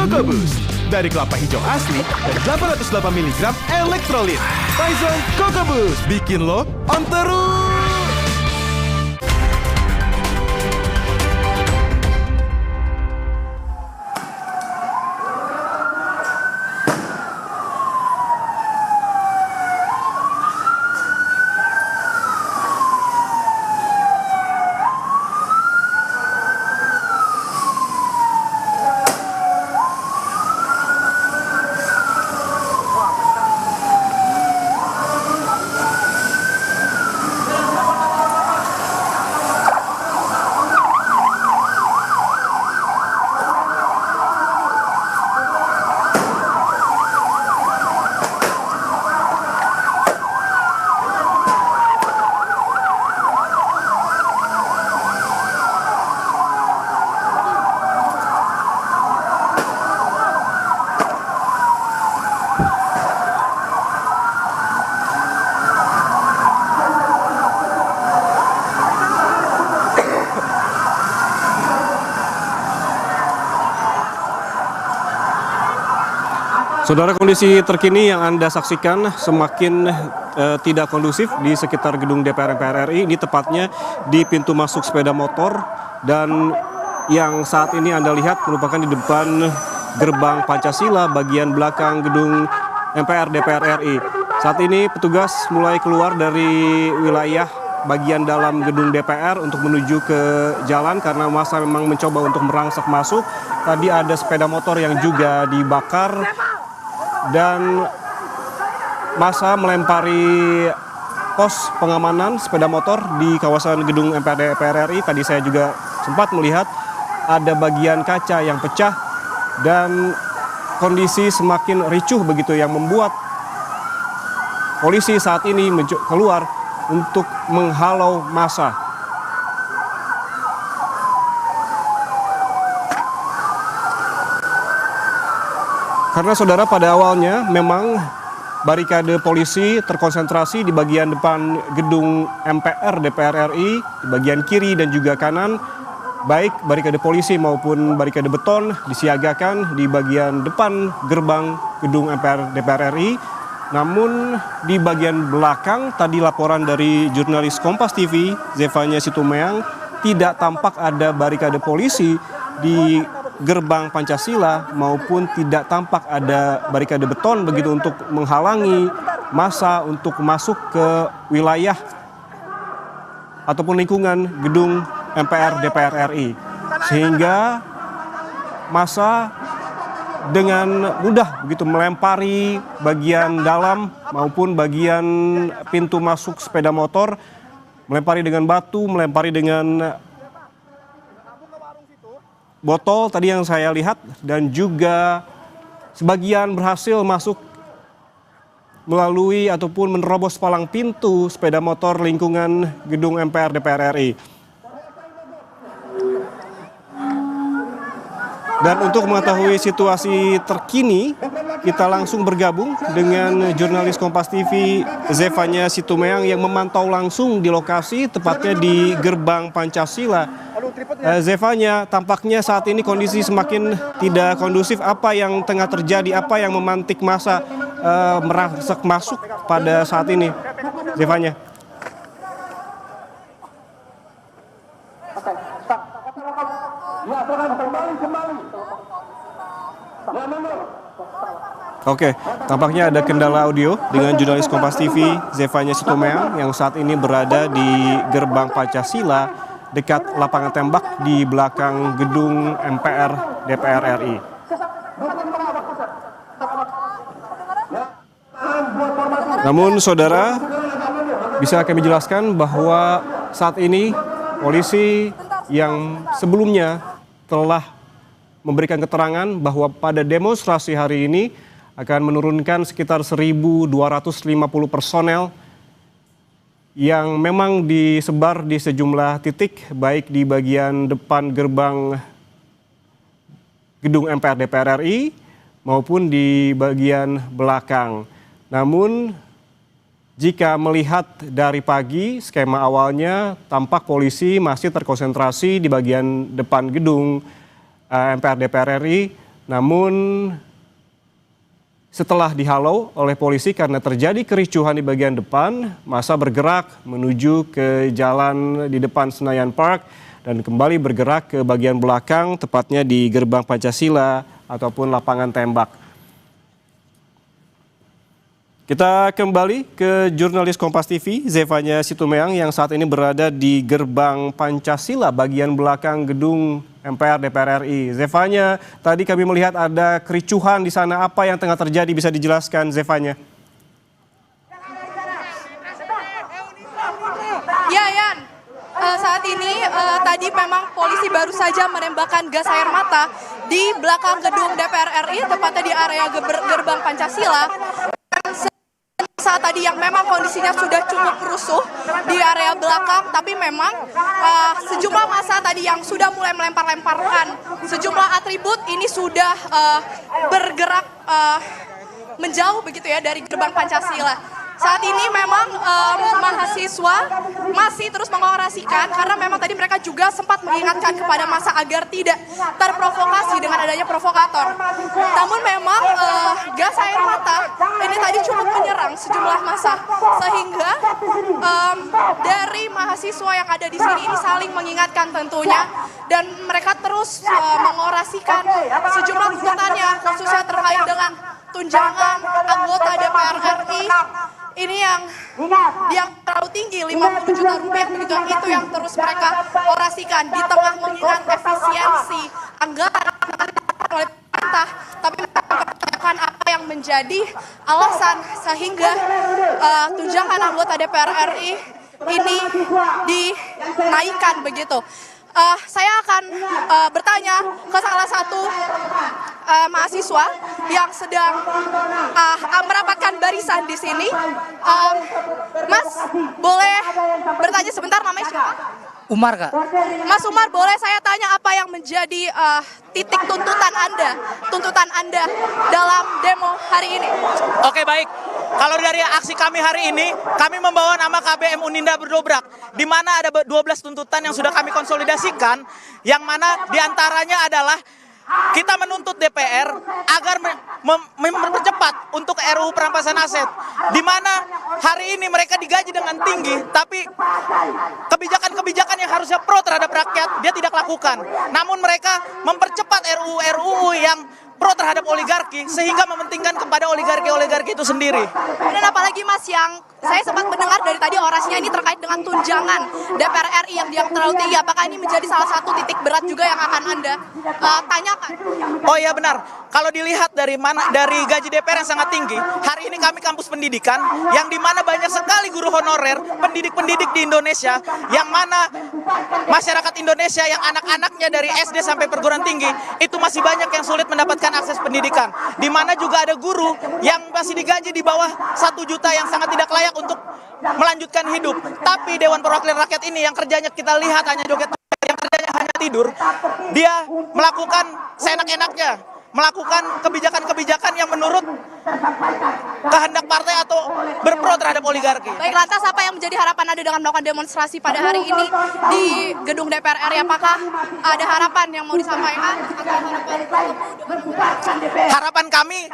Coco Boost. Dari kelapa hijau asli dan 808 mg elektrolit. Tyson Coco Boost bikin lo on terus. Saudara, kondisi terkini yang Anda saksikan semakin tidak kondusif di sekitar gedung DPR MPR RI. Ini tepatnya di pintu masuk sepeda motor, dan yang saat ini Anda lihat merupakan di depan gerbang Pancasila bagian belakang gedung MPR DPR RI. Saat ini petugas mulai keluar dari wilayah bagian dalam gedung DPR untuk menuju ke jalan karena massa memang mencoba untuk merangsek masuk. Tadi ada sepeda motor yang juga dibakar dan massa melempari pos pengamanan sepeda motor di kawasan gedung MPR DPR RI. Tadi saya juga sempat melihat ada bagian kaca yang pecah dan kondisi semakin ricuh begitu yang membuat polisi saat ini keluar untuk menghalau massa. Karena saudara, pada awalnya memang barikade polisi terkonsentrasi di bagian depan gedung MPR DPR RI, di bagian kiri dan juga kanan. Baik barikade polisi maupun barikade beton disiagakan di bagian depan gerbang gedung MPR DPR RI. Namun di bagian belakang, tadi laporan dari jurnalis Kompas TV, Zevanya Situmeang, tidak tampak ada barikade polisi di gerbang Pancasila maupun tidak tampak ada barikade beton begitu untuk menghalangi massa untuk masuk ke wilayah ataupun lingkungan gedung MPR DPR RI, sehingga massa dengan mudah begitu melempari bagian dalam maupun bagian pintu masuk sepeda motor, melempari dengan batu, melempari dengan botol tadi yang saya lihat, dan juga sebagian berhasil masuk melalui ataupun menerobos palang pintu sepeda motor lingkungan gedung MPR DPR RI. Dan untuk mengetahui situasi terkini, kita langsung bergabung dengan jurnalis Kompas TV Zevanya Situmeang yang memantau langsung di lokasi, tepatnya di gerbang Pancasila. Zevanya, tampaknya saat ini kondisi semakin tidak kondusif. Apa yang tengah terjadi? Apa yang memantik massa merangsek masuk pada saat ini, Zevanya? Oke, tampaknya ada kendala audio dengan jurnalis Kompas TV Zevanya Situmeang yang saat ini berada di gerbang Pancasila dekat lapangan tembak di belakang gedung MPR DPR RI. Namun saudara, bisa kami jelaskan bahwa saat ini polisi yang sebelumnya telah memberikan keterangan bahwa pada demonstrasi hari ini akan menurunkan sekitar 1.250 personel yang memang disebar di sejumlah titik, baik di bagian depan gerbang gedung MPR DPR RI maupun di bagian belakang. Namun jika melihat dari pagi, skema awalnya tampak polisi masih terkonsentrasi di bagian depan gedung MPR DPR RI. Namun setelah dihalau oleh polisi karena terjadi kericuhan di bagian depan, massa bergerak menuju ke jalan di depan Senayan Park dan kembali bergerak ke bagian belakang, tepatnya di Gerbang Pancasila ataupun lapangan tembak. Kita kembali ke jurnalis Kompas TV, Zevanya Situmeang yang saat ini berada di Gerbang Pancasila bagian belakang gedung MPR DPR RI. Zevanya, tadi kami melihat ada kericuhan di sana. Apa yang tengah terjadi bisa dijelaskan, Zevanya? Ya, Yan. Saat ini tadi memang polisi baru saja menembakkan gas air mata di belakang gedung DPR RI, tepatnya di area Gerbang Pancasila. Saat tadi yang memang kondisinya sudah cukup rusuh di area belakang, tapi memang sejumlah massa tadi yang sudah mulai melempar-lemparkan sejumlah atribut ini sudah bergerak menjauh begitu ya dari Gerbang Pancasila. Saat ini memang mahasiswa masih terus mengorasikan karena memang tadi mereka juga sempat mengingatkan kepada massa agar tidak terprovokasi dengan adanya provokator. Namun memang gas air mata ini tadi cukup menyerang sejumlah massa sehingga dari mahasiswa yang ada di sini ini saling mengingatkan tentunya dan mereka terus mengorasikan sejumlah tuntutannya khususnya terkait dengan tunjangan anggota DPR RI. Ini yang terlalu tinggi, 50 juta rupiah begitu, itu yang terus mereka orasikan di tengah mengingat efisiensi anggaran oleh pemerintah, tapi mempertanyakan apa yang menjadi alasan sehingga tunjangan anggota DPR RI ini dinaikkan begitu. Saya akan bertanya ke salah satu mahasiswa yang sedang merapatkan barisan di sini. Mas, boleh bertanya sebentar, namanya siapa? Umar, Kak. Mas Umar, boleh saya tanya apa yang menjadi titik tuntutan Anda dalam demo hari ini? Oke, baik. Kalau dari aksi kami hari ini, kami membawa nama KBM Uninda Berdobrak, di mana ada 12 tuntutan yang sudah kami konsolidasikan, yang mana diantaranya adalah kita menuntut DPR agar mempercepat untuk RUU perampasan aset, di mana hari ini mereka digaji dengan tinggi, tapi kebijakan-kebijakan yang harusnya pro terhadap rakyat dia tidak lakukan. Namun mereka mempercepat RUU yang pro terhadap oligarki sehingga mementingkan kepada oligarki itu sendiri. Dan apalagi Mas, yang saya sempat mendengar dari tadi orasinya ini terkait dengan tunjangan DPR RI yang terlalu tinggi. Apakah ini menjadi salah satu titik berat juga yang akan Anda tanyakan? Oh iya, benar. Kalau dilihat dari gaji DPR yang sangat tinggi, hari ini kami kampus pendidikan yang dimana banyak sekali guru honorer, pendidik-pendidik di Indonesia, yang mana masyarakat Indonesia yang anak-anaknya dari SD sampai perguruan tinggi itu masih banyak yang sulit mendapatkan akses pendidikan, di mana juga ada guru yang masih digaji di bawah 1 juta yang sangat tidak layak untuk melanjutkan hidup. Tapi Dewan Perwakilan Rakyat ini yang kerjanya kita lihat hanya joget, yang kerjanya hanya tidur, dia melakukan seenak-enaknya, melakukan kebijakan-kebijakan yang menurut kehendak partai atau berpro terhadap oligarki. Baik, lantas apa yang menjadi harapan Anda dengan melakukan demonstrasi pada hari ini di gedung DPR RI? Apakah ada harapan yang mau disampaikan? Harapan kami,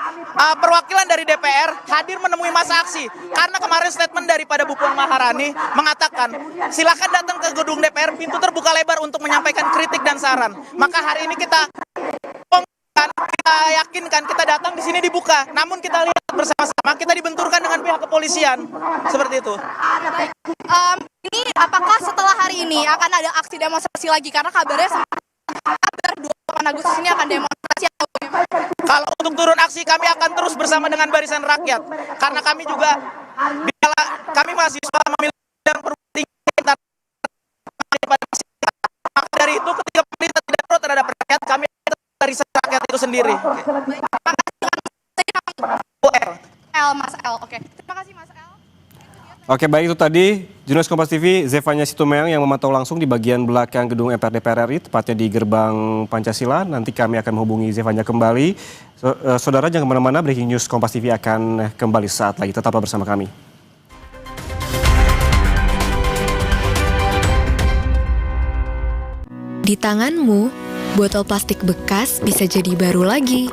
perwakilan dari DPR hadir menemui masa aksi. Karena kemarin statement daripada Bu Puan Maharani mengatakan, silakan datang ke gedung DPR, pintu terbuka lebar untuk menyampaikan kritik dan saran. Maka hari ini kita yakinkan, kita datang di sini dibuka. Namun kita lihat bersama-sama, kita dibenturkan dengan pihak kepolisian. Seperti itu. Ini apakah setelah hari ini akan ada aksi demonstrasi lagi? Karena kabarnya kabar 28 Agustus ini akan demonstrasi. Kalau untuk turun aksi, kami akan terus bersama dengan Barisan Rakyat. Karena kami juga, kami mahasiswa memiliki bidang perguruan tinggi. Maka dari itu, ketika pemerintah tidak pro terhadap rakyat, kami Barisan Rakyat itu sendiri. Mas El, oke. Terima kasih Mas El. Oke, baik, itu tadi jurnalis Kompas TV Zevanya Situmeang yang memantau langsung di bagian belakang gedung MPR DPR RI, tepatnya di Gerbang Pancasila. Nanti kami akan menghubungi Zevanya kembali. Saudara jangan kemana-mana, breaking news Kompas TV akan kembali saat lagi. Tetaplah bersama kami. Di tanganmu botol plastik bekas bisa jadi baru lagi.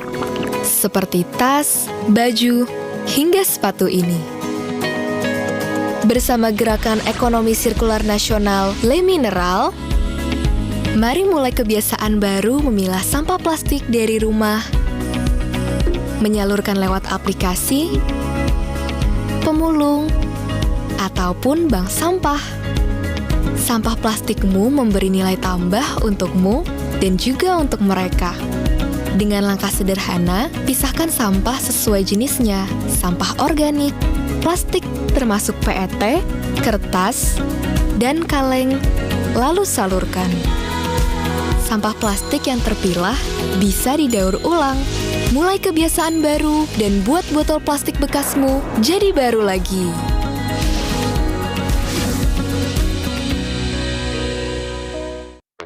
Seperti tas, baju, hingga sepatu ini. Bersama Gerakan Ekonomi Sirkular Nasional Le Mineral, mari mulai kebiasaan baru memilah sampah plastik dari rumah, menyalurkan lewat aplikasi, pemulung, ataupun bank sampah. Sampah plastikmu memberi nilai tambah untukmu dan juga untuk mereka. Dengan langkah sederhana, pisahkan sampah sesuai jenisnya, sampah organik, plastik termasuk PET, kertas, dan kaleng, lalu salurkan. Sampah plastik yang terpilah bisa didaur ulang. Mulai kebiasaan baru dan buat botol plastik bekasmu jadi baru lagi.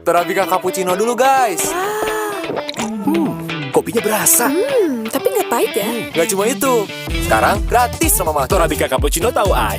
Torabika cappuccino dulu guys. Kopinya berasa. Tapi nggak pahit ya? Gak cuma itu. Sekarang gratis sama Torabika cappuccino tahu aja.